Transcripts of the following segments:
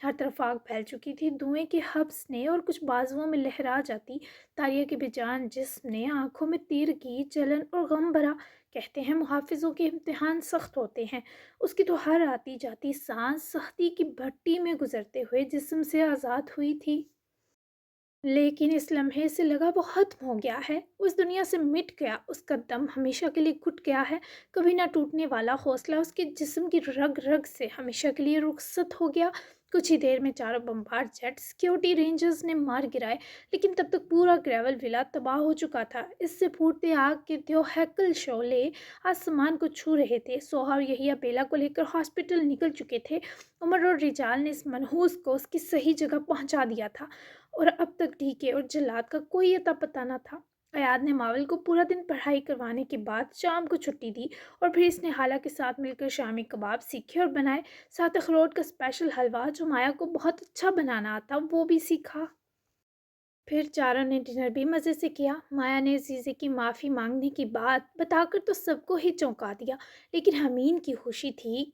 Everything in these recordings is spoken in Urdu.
ہر طرف آگ پھیل چکی تھی، دھوئیں کے حبس نے اور کچھ بازوؤں میں لہرا جاتی تاریہ کے بے جان جسم نے آنکھوں میں تیرگی، جلن اور غم بھرا۔ کہتے ہیں محافظوں کے امتحان سخت ہوتے ہیں، اس کی تو ہر آتی جاتی سانس سختی کی بھٹی میں گزرتے ہوئے جسم سے آزاد ہوئی تھی۔ لیکن اس لمحے سے لگا وہ ختم ہو گیا ہے، اس دنیا سے مٹ گیا، اس کا دم ہمیشہ کے لیے گھٹ گیا ہے، کبھی نہ ٹوٹنے والا حوصلہ اس کے جسم کی رگ رگ سے ہمیشہ کے لیے رخصت ہو گیا۔ کچھ ہی دیر میں چاروں بمبار جیٹ سیکیورٹی رینجرز نے مار گرائے، لیکن تب تک پورا گریول ولا تباہ ہو چکا تھا۔ اس سے پھوٹتے آگ کے دیو ہیکل شعلے آسمان کو چھو رہے تھے۔ سوہا اور یحییٰ بیلا کو لے کر ہاسپٹل نکل چکے تھے۔ عمر اور رجال نے اس منحوس کو اس کی صحیح جگہ پہنچا دیا تھا، اور اب تک ڈھیکے اور جلاد کا کوئی اتا پتہ نہ تھا۔ ایاد نے ماول کو پورا دن پڑھائی کروانے کے بعد شام کو چھٹی دی، اور پھر اس نے حالہ کے ساتھ مل کر شامی کباب سیکھے اور بنائے، ساتھ اخروٹ کا اسپیشل حلوہ جو مایا کو بہت اچھا بنانا آتا وہ بھی سیکھا۔ پھر چاروں نے ڈنر بھی مزے سے کیا۔ مایا نے عزیزے کی معافی مانگنے کی بات بتا کر تو سب کو ہی چونکا دیا، لیکن حمین کی خوشی تھی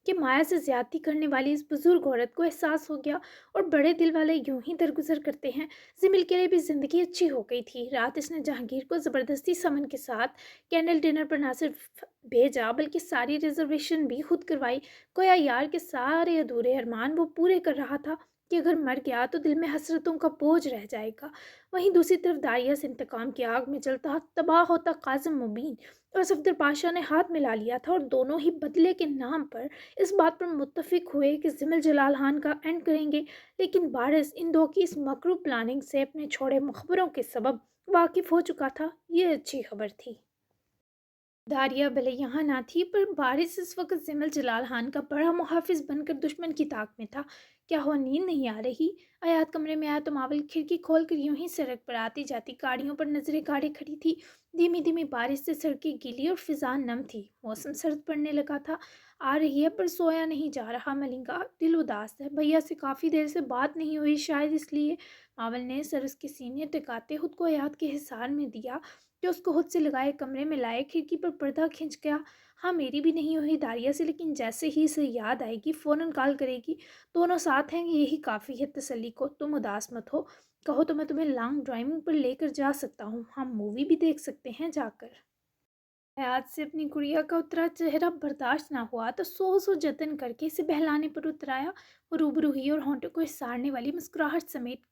کہ مایا سے زیادتی کرنے والی اس بزرگ عورت کو احساس ہو گیا، اور بڑے دل والے یوں ہی درگزر کرتے ہیں۔ زمل کے لیے بھی زندگی اچھی ہو گئی تھی۔ رات اس نے جہانگیر کو زبردستی سمن کے ساتھ کینڈل ڈنر پر نہ صرف بھیجا بلکہ ساری ریزرویشن بھی خود کروائی، گویا یار کے سارے ادھورے ارمان وہ پورے کر رہا تھا کہ اگر مر گیا تو دل میں حسرتوں کا بوجھ رہ جائے گا۔ وہیں دوسری طرف داریہ سے انتقام کی آگ میں جلتا تباہ ہوتا قاسم مبین اور صفدر پاشا نے ہاتھ ملا لیا تھا، اور دونوں ہی بدلے کے نام پر اس بات پر متفق ہوئے کہ زمل جلال خان کا اینڈ کریں گے، لیکن بارس ان دو کی اس مکروہ پلاننگ سے اپنے چھوڑے مخبروں کے سبب واقف ہو چکا تھا۔ یہ اچھی خبر تھی۔ داریہ بھلے یہاں نہ تھی، پر بارس اس وقت زمل جلال خان کا بڑا محافظ بن کر دشمن کی طاق میں تھا۔ کیا ہوا نیند نہیں آ رہی؟ ایاد کمرے میں آیا تو ماول کھڑکی کھول کر یوں ہی سڑک پر آتی جاتی گاڑیوں پر نظریں گاڑے کھڑی تھی۔ دھیمی دھیمی بارش سے سڑکیں گیلی اور فضا نم تھی، موسم سرد پڑنے لگا تھا۔ آ رہی ہے پر سویا نہیں جا رہا ملنگا، دل اداس ہے، بھیا سے کافی دیر سے بات نہیں ہوئی، شاید اس لیے۔ ماول نے سر اس کے سینے ٹکاتے خود کو ایاد کے حصار میں دیا، جو اس کو خود سے لگائے کمرے میں لائے، کھڑکی پر پردہ کھنچ گیا۔ ہاں میری بھی نہیں ہوئی داریہ سے، لیکن جیسے ہی اسے یاد آئے گی فوراً کال کرے گی، دونوں ساتھ ہیں یہی کافی ہے تسلی کو۔ تم اداس مت ہو، کہو تو میں تمہیں لانگ ڈرائیونگ پر لے کر جا سکتا ہوں، ہم مووی بھی دیکھ سکتے ہیں جا کر۔ حیات سے اپنی گڑیا کا اترا چہرہ برداشت نہ ہوا تو سو جتن کر کے اسے بہلانے پر اترایا۔ وہ روبرو ہوئی اور ہونٹوں کو احسارنے والی مسکراہٹ سمیٹ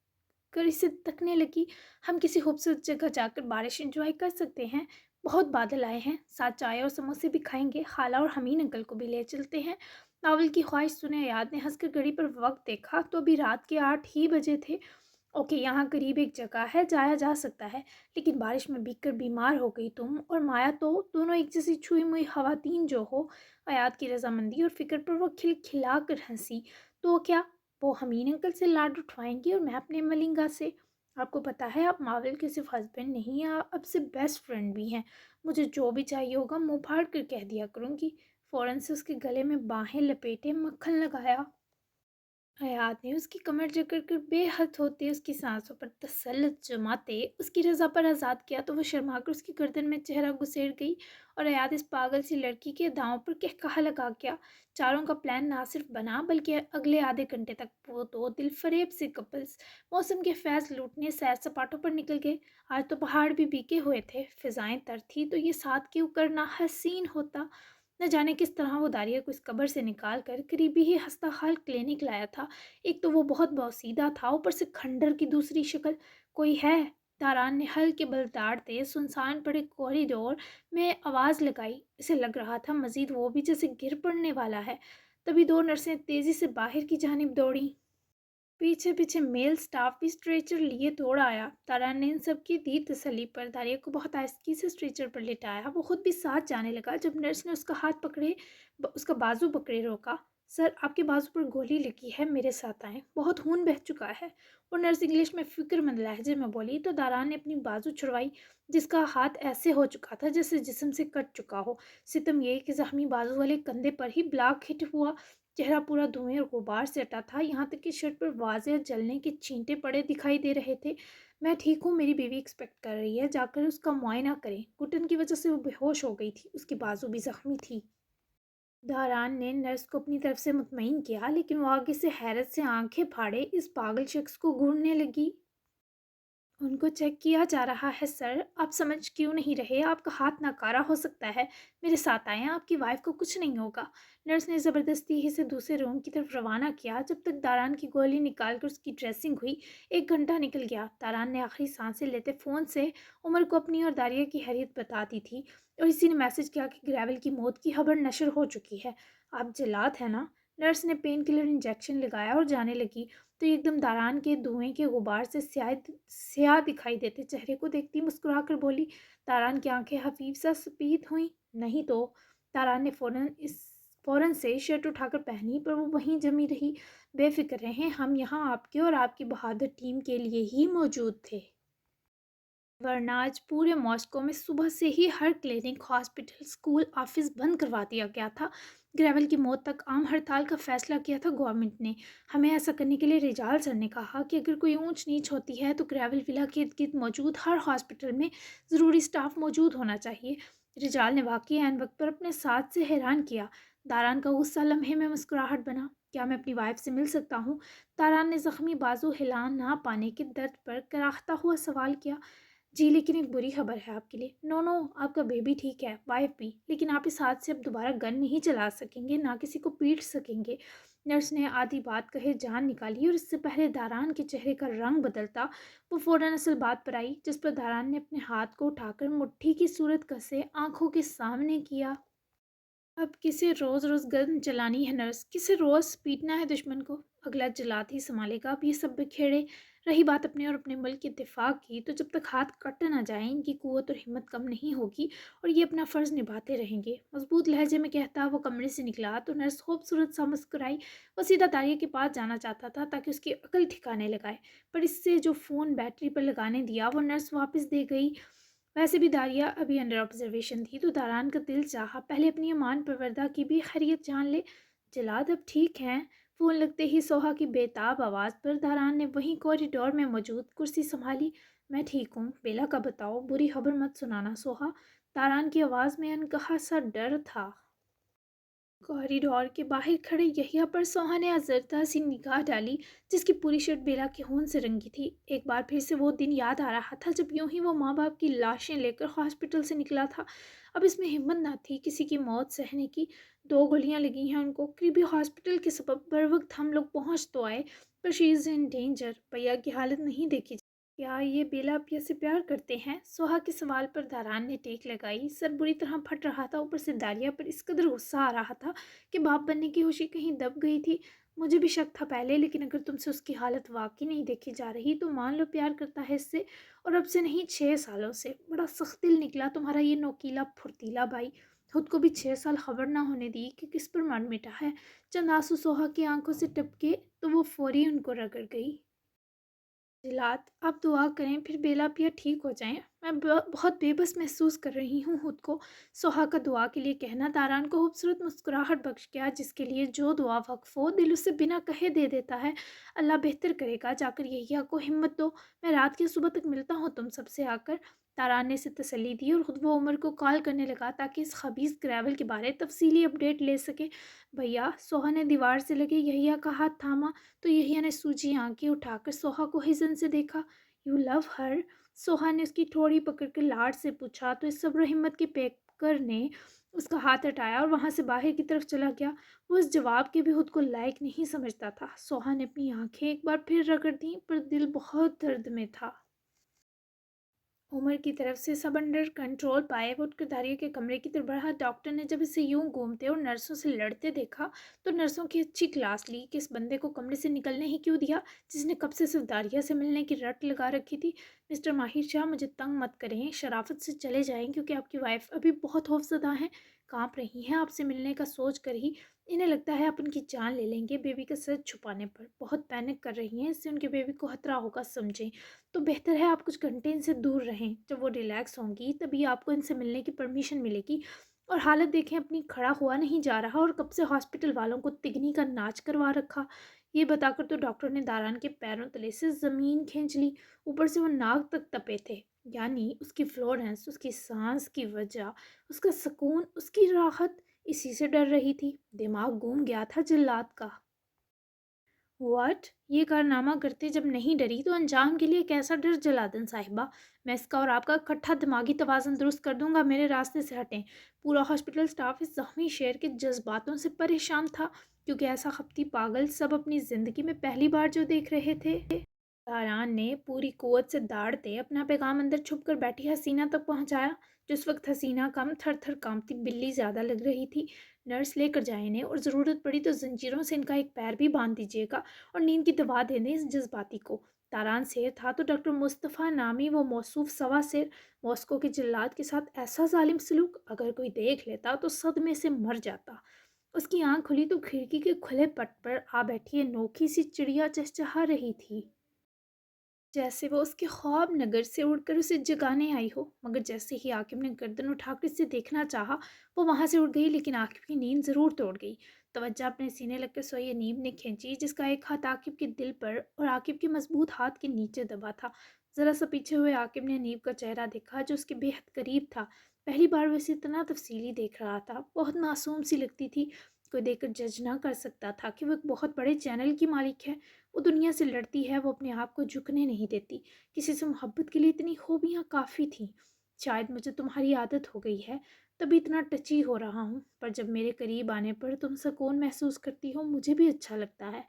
کر اسے تکنے لگی۔ ہم کسی خوبصورت جگہ جا کر بارش انجوائے کر سکتے ہیں، بہت بادل آئے ہیں، ساتھ چائے اور سموسے بھی کھائیں گے، خالہ اور حمین انکل کو بھی لے چلتے ہیں۔ ناول کی خواہش سنے ایاد نے ہنس کر گھڑی پر وقت دیکھا تو ابھی رات کے 8 ہی بجے تھے۔ اوکے، یہاں قریب ایک جگہ ہے، جایا جا سکتا ہے، لیکن بارش میں بھیگ کر بیمار ہو گئی تم اور مایا تو دونوں ایک جیسی چھوئی موئی خواتین جو ہو۔ ایاد کی رضامندی اور فکر پر وہ کھل کھلا کر ہنسی۔ تو کیا وہ حمین انکل سے لاڈ اٹھوائیں گی اور میں اپنے ملنگا سے؟ آپ کو پتہ ہے آپ ماول کے صرف ہسبینڈ نہیں، آپ اب سے بیسٹ فرینڈ بھی ہیں، مجھے جو بھی چاہیے ہوگا منہ پھاڑ کر کہہ دیا کروں گی۔ فوراً سے اس کے گلے میں باہیں لپیٹے مکھن لگایا۔ حیات نے اس کی کمر جکڑ کر بے حد ہوتے اس کی سانسوں پر تسلط جماتے اس کی رضا پر آزاد کیا تو وہ شرما کر اس کی گردن میں چہرہ گسیڑ گئی، اور حیات اس پاگل سی لڑکی کے اداؤں پر کہا لگا گیا۔ چاروں کا پلان نہ صرف بنا بلکہ اگلے آدھے گھنٹے تک وہ دو دل فریب سے کپلز موسم کے فیض لوٹنے سیر سپاٹوں پر نکل گئے۔ آج تو پہاڑ بھی بھیگے ہوئے تھے، فضائیں تر تھی، تو یہ ساتھ کیوں کرنا حسین ہوتا۔ نہ جانے کس طرح وہ داریہ کو اس قبر سے نکال کر قریبی ہی ہستہ خال کلینک لایا تھا۔ ایک تو وہ بہت بوسیدہ تھا، اوپر سے کھنڈر کی دوسری شکل۔ کوئی ہے؟ داران نے ہلکے بل داڑتے سنسان پڑے کوریڈور میں آواز لگائی۔ اسے لگ رہا تھا مزید وہ بھی جیسے گر پڑنے والا ہے۔ تبھی دو نرسیں تیزی سے باہر کی جانب دوڑیں۔ پیچھے پیچھے میل سٹاف بھی اسٹریچر لیے دوڑ آیا۔ تاران نے ان سب کی دی تسلی پر داریہ کو بہت آہستگی سے اسٹریچر پر لٹایا۔ وہ خود بھی ساتھ جانے لگا۔ جب نرس نے اس کا ہاتھ پکڑے، اس کا بازو پکڑے روکا۔ سر، آپ کے بازو پر گولی لگی ہے، میرے ساتھ آئیں، بہت خون بہہ چکا ہے، وہ نرس انگلش میں فکر مند لہجے میں بولی تو داران نے اپنی بازو چھڑوائی، جس کا ہاتھ ایسے ہو چکا تھا جیسے جسم سے کٹ چکا ہو۔ ستم یہ کہ زخمی بازو والے کندھے پر ہی بلاک ہٹ ہوا، چہرہ پورا دھوئیں اور غبار سے اٹا تھا، یہاں تک کہ شرٹ پر واضح جلنے کے چھینٹے پڑے دکھائی دے رہے تھے۔ میں ٹھیک ہوں، میری بیوی ایکسپیکٹ کر رہی ہے، جا کر اس کا معائنہ کریں۔ گھٹن کی وجہ سے وہ بے ہوش ہو گئی تھی، اس کی بازو بھی زخمی تھی۔ داران نے نرس کو اپنی طرف سے مطمئن کیا، لیکن وہ آگے سے حیرت سے آنکھیں پھاڑے اس پاگل شخص کو گھورنے لگی۔ ان کو چیک کیا جا رہا ہے سر، آپ سمجھ کیوں نہیں رہے؟ آپ کا ہاتھ ناکارہ ہو سکتا ہے، میرے ساتھ آئیں، آپ کی وائف کو کچھ نہیں ہوگا۔ نرس نے زبردستی اسے دوسرے روم کی طرف روانہ کیا۔ جب تک داران کی گولی نکال کر اس کی ڈریسنگ ہوئی 1 گھنٹہ نکل گیا۔ داران نے آخری سانسیں لیتے فون سے عمر کو اپنی اور داریہ کی حیثیت بتا دی تھی، اور اسی نے میسج کیا کہ گریول کی موت کی خبر نشر ہو چکی ہے۔ آپ جلاد ہیں نا؟ نرس نے پین کلر انجیکشن لگایا اور جانے لگی تو ایک دم داران کے دھوئیں کے غبار سے سیاہ دکھائی دیتے چہرے کو دیکھتی مسکرا کر بولی۔ داران کی آنکھیں خفیف سا سپید ہوئیں۔ نہیں تو؟ داران نے فوراً سے شرٹ اٹھا کر پہنی، پر وہ وہیں جمی رہی۔ بے فکر رہیں، ہم یہاں آپ کے اور آپ کی بہادر ٹیم کے لیے ہی موجود تھے، ورنہ آج پورے ماسکو میں صبح سے ہی ہر کلینک، ہاسپٹل، اسکول، آفس بند کروا دیا گیا تھا۔ گریول کی موت تک عام ہڑتال کا فیصلہ کیا تھا گورنمنٹ نے۔ ہمیں ایسا کرنے کے لیے رجال سر نے کہا کہ اگر کوئی اونچ نیچ ہوتی ہے تو گریول ولا کے ارد گرد موجود ہر ہاسپٹل میں ضروری سٹاف موجود ہونا چاہیے۔ رجال نے واقعی عین وقت پر اپنے ساتھ سے حیران کیا۔ داران کا غصہ لمحے میں مسکراہٹ بنا۔ کیا میں اپنی وائف سے مل سکتا ہوں؟ داران نے زخمی بازو ہلا نہ پانے کے درد پر کراہتا ہوا سوال کیا۔ جی، لیکن ایک بری خبر ہے آپ کے لیے۔ نو نو، آپ کا بیبی ٹھیک ہے، وائف بھی، لیکن آپ اس ہاتھ سے اب دوبارہ گن نہیں چلا سکیں گے، نہ کسی کو پیٹ سکیں گے۔ نرس نے آدھی بات کہے جان نکالی، اور اس سے پہلے داران کے چہرے کا رنگ بدلتا وہ فوراً اصل بات پر آئی، جس پر داران نے اپنے ہاتھ کو اٹھا کر مٹھی کی صورت کسے آنکھوں کے سامنے کیا۔ اب کسے روز روز گن چلانی ہے نرس؟ کسے روز پیٹنا ہے دشمن کو؟ اگلا جلاد ہی سنبھالے گا اب یہ سب بکھیڑے۔ رہی بات اپنے اور اپنے ملک کے دفاع کی، تو جب تک ہاتھ کٹ نہ جائیں ان کی قوت اور ہمت کم نہیں ہوگی، اور یہ اپنا فرض نبھاتے رہیں گے۔ مضبوط لہجے میں کہتا وہ کمرے سے نکلا تو نرس خوبصورت سا مسکرائی۔ وہ سیدھا داریہ کے پاس جانا چاہتا تھا تاکہ اس کی عقل ٹھکانے لگائے، پر اس سے جو فون بیٹری پر لگانے دیا وہ نرس واپس دے گئی۔ ویسے بھی داریہ ابھی انڈر آبزرویشن تھی، تو داران کا دل چاہا پہلے اپنی امان پروردہ کی بھی خیریت جان لے۔ جلاد اب ٹھیک ہیں؟ فون لگتے ہی سوہا کی بے تاب آواز پر داران نے وہیں کوریڈور میں موجود کرسی سنبھالی۔ میں ٹھیک ہوں، بیلا کا بتاؤ، بری خبر مت سنانا سوہا۔ داران کی آواز میں انکہا سا ڈر تھا۔ کوریڈور کے باہر کھڑے یحییٰ پر سوہا نے آزردہ سی نگاہ ڈالی، جس کی پوری شرٹ بیلا کے خون سے رنگی تھی۔ ایک بار پھر سے وہ دن یاد آ رہا تھا جب یوں ہی وہ ماں باپ کی لاشیں لے کر ہاسپٹل سے نکلا تھا۔ اب اس میں ہمت نہ تھی کسی کی موت سہنے کی۔ 2 گولیاں لگی ہیں ان کو، قریبی ہاسپٹل کے سبب بروقت ہم لوگ پہنچ تو آئے، پر شی از ان ڈینجر۔ بھیا کی حالت نہیں دیکھی۔ کیا یہ بیلا پیا سے پیار کرتے ہیں؟ سوہا کے سوال پر داران نے ٹیک لگائی۔ سر بری طرح پھٹ رہا تھا، اوپر سے داریہ پر اس قدر غصہ آ رہا تھا کہ باپ بننے کی خوشی کہیں دب گئی تھی۔ مجھے بھی شک تھا پہلے، لیکن اگر تم سے اس کی حالت واقعی نہیں دیکھی جا رہی تو مان لو پیار کرتا ہے اس سے، اور اب سے نہیں 6 سالوں سے۔ بڑا سخت دل نکلا تمہارا یہ نوکیلا پھرتیلا بھائی۔ خود کو بھی 6 سال خبر نہ ہونے دی کہ کس پر مر مٹا ہے۔ چند آنسو سوہا کی آنکھوں سے ٹپکے تو وہ فوری ان کو رگڑ گئی۔ جلاد، آپ دعا کریں پھر بیلا پیا ٹھیک ہو جائیں، میں بہت بے بس محسوس کر رہی ہوں خود کو۔ سوہا کا دعا کے لیے کہنا داران کو خوبصورت مسکراہٹ بخش گیا، جس کے لیے جو دعا وقف ہو دل اسے بنا کہے دے دیتا ہے۔ اللہ بہتر کرے گا، جا کر یحییٰ کو ہمت دو، میں رات کی صبح تک ملتا ہوں تم سب سے آ کر۔ داران نے اسے تسلی دی اور خود وہ عمر کو کال کرنے لگا تاکہ اس خبیث گریول کے بارے تفصیلی اپڈیٹ لے سکے۔ بھیا، سوہا نے دیوار سے لگے یحییٰ کا ہاتھ تھاما تو یحییٰ نے سوجی آنکھیں اٹھا کر سوہا کو حزن سے دیکھا۔ یو لو ہر؟ سوہا نے اس کی ٹھوڑی پکڑ کر لاڈ سے پوچھا تو اس صبر و ہمت کے پیکر نے اس کا ہاتھ ہٹایا اور وہاں سے باہر کی طرف چلا گیا۔ وہ اس جواب کے بھی خود کو لائق نہیں سمجھتا تھا۔ سوہا نے اپنی آنکھیں ایک بار پھر رگڑ دیں، پر دل بہت درد میں تھا۔ عمر کی طرف سے سب انڈر کنٹرول پائے وہ اٹھ کر داریہ کے کمرے کی طرف بڑھا۔ ڈاکٹر نے جب اسے یوں گھومتے اور نرسوں سے لڑتے دیکھا تو نرسوں کی اچھی کلاس لی کہ اس بندے کو کمرے سے نکلنے ہی کیوں دیا، جس نے کب سے صرف داریہ سے ملنے کی رٹ لگا رکھی تھی۔ مسٹر ماہر شاہ، مجھے تنگ مت کریں، شرافت سے چلے جائیں، کیونکہ آپ کی وائف ابھی بہت خوفزدہ ہیں، کانپ رہی ہیں آپ سے ملنے کا سوچ کر ہی۔ انہیں لگتا ہے آپ ان کی جان لے لیں گے بیبی کا سر چھپانے پر، بہت پینک کر رہی ہیں، اس سے ان کے بیبی کو خطرہ ہوگا سمجھیں، تو بہتر ہے آپ کچھ گھنٹے ان سے دور رہیں۔ جب وہ ریلیکس ہوں گی تبھی آپ کو ان سے ملنے کی پرمیشن ملے گی۔ اور حالت دیکھیں اپنی، کھڑا ہوا نہیں جا رہا اور کب سے ہاسپٹل والوں کو تگنی کا ناچ کروا رکھا۔ یہ بتا کر تو ڈاکٹر نے داران کے پیروں تلے سے زمین کھینچ لی، اوپر سے وہ ناک تک تپے تھے، یعنی اس کی فلورنس، اس کی سانس کی وجہ، اس کا سکون، اس کی راحت، اسی سے ڈر رہی تھی۔ دماغ گھوم گیا تھا جلات کا۔ واٹ؟ یہ کارنامہ کرتے جب نہیں ڈری تو انجام کے لیے کیسا ڈر جلادن صاحبہ؟ میں اس کا اور آپ کا اکٹھا دماغی توازن درست کر دوں گا، میرے راستے سے ہٹیں۔ پورا ہاسپٹل سٹاف اس زخمی شیر کے جذباتوں سے پریشان تھا، کیونکہ ایسا خپتی پاگل سب اپنی زندگی میں پہلی بار جو دیکھ رہے تھے۔ تاران نے پوری قوت سے داڑتے اپنا پیغام اندر چھپ کر بیٹھی حسینہ تک پہنچایا۔ جس وقت حسینہ کم تھر تھر کانپتی بلی زیادہ لگ رہی تھی۔ نرس لے کر جائیں انہیں، اور ضرورت پڑی تو زنجیروں سے ان کا ایک پیر بھی باندھ دیجیے گا، اور نیند کی دوا دے دیں اس جذباتی کو۔ تاران شیر تھا تو ڈاکٹر مصطفیٰ نامی وہ موصوف سوا شیر، ماسکو کے جلاد کے ساتھ ایسا ظالم سلوک اگر کوئی دیکھ لیتا تو صدمے سے مر جاتا۔ اس کی آنکھ کھلی تو کھڑکی کے کھلے پٹ پر آ بیٹھی انوکھی سی چڑیا چہچہا رہی تھی، جیسے وہ اس کے خواب نگر سے اڑ کر اسے جگانے آئی ہو۔ مگر جیسے ہی عاقب نے گردن اٹھا کر اسے دیکھنا چاہا، وہ وہاں سے اڑ گئی، لیکن عاقب کی نیند ضرور توڑ گئی۔ توجہ اپنے سینے لگ کر سوئی انیب نے کھینچی، جس کا ایک ہاتھ عاقب کے دل پر اور عاقب کے مضبوط ہاتھ کے نیچے دبا تھا۔ ذرا سا پیچھے ہوئے عاقب نے انیب کا چہرہ دیکھا، جو اس کے بے حد قریب تھا۔ پہلی بار وہ اسے اتنا تفصیلی دیکھ رہا تھا، بہت معصوم سی لگتی تھی۔ کوئی دیکھ کر جج نہ کر سکتا تھا کہ وہ ایک بہت بڑے چینل کی مالک ہے۔ وہ دنیا سے لڑتی ہے، وہ اپنے آپ کو جھکنے نہیں دیتی۔ کسی سے محبت کے لیے اتنی خوبیاں کافی تھیں۔ شاید مجھے تمہاری عادت ہو گئی ہے، تبھی اتنا ٹچی ہو رہا ہوں، پر جب میرے قریب آنے پر تم سکون محسوس کرتی ہو مجھے بھی اچھا لگتا ہے۔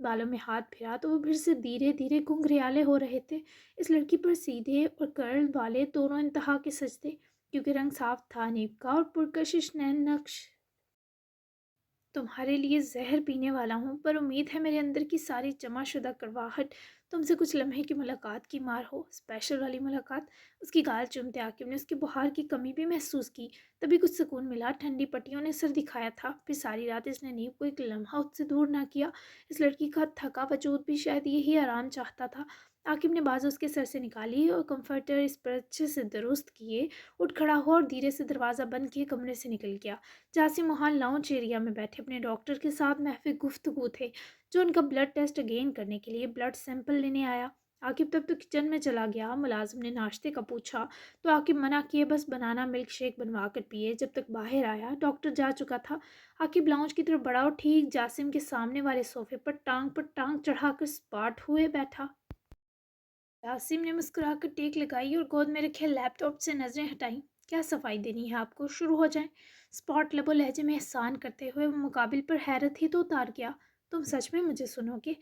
بالوں میں ہاتھ پھرا تو وہ پھر سے دھیرے دھیرے گھنگریالے ہو رہے تھے۔ اس لڑکی پر سیدھے اور کرل والے دونوں انتہا کے سجدے، کیونکہ رنگ صاف تھا نیب کا اور پرکشش نین نقش۔ تمہارے لیے زہر پینے والا ہوں، پر امید ہے میرے اندر کی ساری جمع شدہ کڑواہٹ تم سے کچھ لمحے کی ملاقات کی مار ہو، اسپیشل والی ملاقات۔ اس کی گال چومتے عاقب نے اس کے بخار کی کمی بھی محسوس کی، تبھی کچھ سکون ملا۔ ٹھنڈی پٹیوں نے سر دکھایا تھا، پھر ساری رات اس نے نیب کو ایک لمحہ اس سے دور نہ کیا۔ اس لڑکی کا تھکا وجود بھی شاید یہی آرام چاہتا تھا۔ عاقب نے بازو اس کے سر سے نکالی اور کمفرٹر اس پر اچھے سے درست کیے، اٹھ کھڑا ہوا اور دھیرے سے دروازہ بند کیے کمرے سے نکل گیا۔ جاسم وہاں لاؤنج ایریا میں بیٹھے اپنے ڈاکٹر کے ساتھ محو گفتگو تھے، جو ان کا بلڈ ٹیسٹ اگین کرنے کے لیے بلڈ سیمپل لینے آیا۔ عاقب تب تو کچن میں چلا گیا۔ ملازم نے ناشتے کا پوچھا تو عاقب منع کیے، بس بنانا ملک شیک بنوا کر پیے۔ جب تک باہر آیا ڈاکٹر جا چکا تھا۔ عاقب لاؤنج کی طرف بڑھا اور ٹھیک جاسم کے سامنے والے صوفے پر ٹانگ چڑھا کر سپاٹ ہوئے بیٹھا۔ جاسم نے مسکرا کر ٹیک لگائی اور گود میں رکھے لیپ ٹاپ سے نظریں ہٹائیں۔ کیا صفائی دینی ہے آپ کو؟ شروع ہو جائیں۔ سپاٹ لب و لہجے میں احسان کرتے ہوئے وہ مقابل پر حیرت ہی تو اتار گیا۔ تم سچ میں مجھے سنو گے؟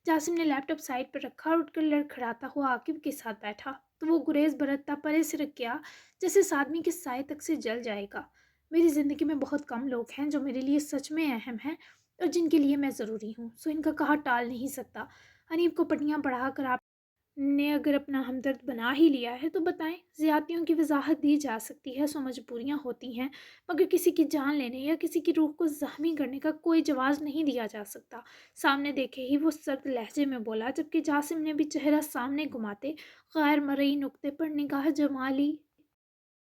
جاسم نے لیپ ٹاپ سائڈ پر رکھا اور اٹھ کر لڑکھڑاتا ہوا عاقب کے ساتھ بیٹھا، تو وہ گریز برتتا پرے سے رکھ گیا، جیسے اس آدمی کے سائے تک سے جل جائے گا۔ میری زندگی میں بہت کم لوگ ہیں جو میرے لیے سچ میں اہم ہیں اور جن کے لیے میں ضروری ہوں، سو ان کا کہا ٹال نہیں سکتا۔ انیب کو پٹیاں پڑھا کر آپ نے اگر اپنا ہمدرد بنا ہی لیا ہے تو بتائیں، زیادتیوں کی وضاحت دی جا سکتی ہے، سو مجبوریاں ہوتی ہیں، مگر کسی کی جان لینے یا کسی کی روح کو زخمی کرنے کا کوئی جواز نہیں دیا جا سکتا۔ سامنے دیکھے ہی وہ سرد لہجے میں بولا، جبکہ جاسم نے بھی چہرہ سامنے گھماتے غیر مرئی نقطے پر نگاہ جما لی۔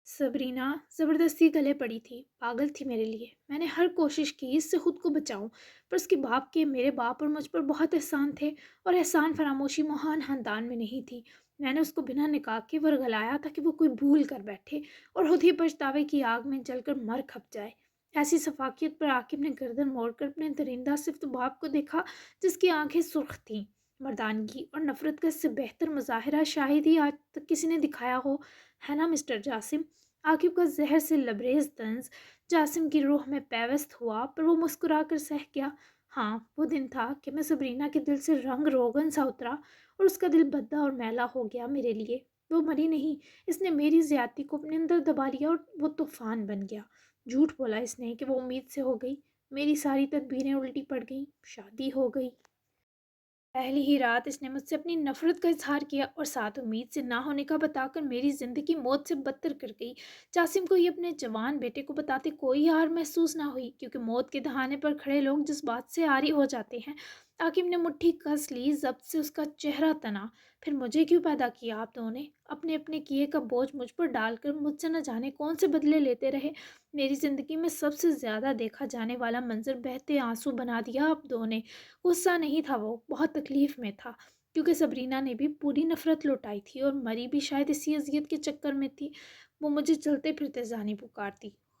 صبرینا زبردستی گلے پڑی تھی، پاگل تھی میرے لیے۔ میں نے ہر کوشش کی اس سے خود کو بچاؤں، پر اس کے باپ کے، میرے باپ اور مجھ پر بہت احسان تھے، اور احسان فراموشی مہان خاندان میں نہیں تھی۔ میں نے اس کو بنا نکاح کے ورگلایا تھا کہ وہ کوئی بھول کر بیٹھے اور خود ہی پچھتاوے کی آگ میں جل کر مر کھپ جائے۔ ایسی سفاکیت پر عاقب نے گردن موڑ کر اپنے درندہ صفت باپ کو دیکھا، جس کی آنکھیں سرخ تھیں۔ مردانگی اور نفرت کا اس سے بہتر مظاہرہ شاید ہی آج تک کسی نے دکھایا ہو، ہے نا مسٹر جاسم؟ عاقب کا زہر سے لبریز طنز جاسم کی روح میں پیوست ہوا، پر وہ مسکرا کر سہ گیا۔ ہاں، وہ دن تھا کہ میں صبرینا کے دل سے رنگ روغن سا اترا اور اس کا دل بھدا اور میلا ہو گیا میرے لیے۔ وہ مری نہیں، اس نے میری زیادتی کو اپنے اندر دبا لیا اور وہ طوفان بن گیا۔ جھوٹ بولا اس نے کہ وہ امید سے ہو گئی، میری ساری تدبیریں الٹی پڑ گئیں، شادی ہو گئی۔ پہلی ہی رات اس نے مجھ سے اپنی نفرت کا اظہار کیا اور ساتھ امید سے نہ ہونے کا بتا کر میری زندگی موت سے بدتر کر گئی۔ جاسم کو یہ اپنے جوان بیٹے کو بتاتے کوئی ہار محسوس نہ ہوئی، کیونکہ موت کے دہانے پر کھڑے لوگ جس بات سے عاری ہو جاتے ہیں۔ عاقب نے مٹھی کس لی، ضبط سے اس کا چہرہ تنا۔ پھر مجھے کیوں پیدا کیا آپ دونوں نے؟ اپنے اپنے کیے کا بوجھ مجھ پر ڈال کر مجھ سے نہ جانے کون سے بدلے لیتے رہے۔ میری زندگی میں سب سے زیادہ دیکھا جانے والا منظر بہتے آنسو بنا دیا آپ دونوں نے۔ غصہ نہیں تھا، وہ بہت تکلیف میں تھا، کیونکہ صبرینا نے بھی پوری نفرت لوٹائی تھی اور مری بھی شاید اسی اذیت کے چکر میں تھی۔ وہ مجھے چلتے پھرتے زانی پکارتی،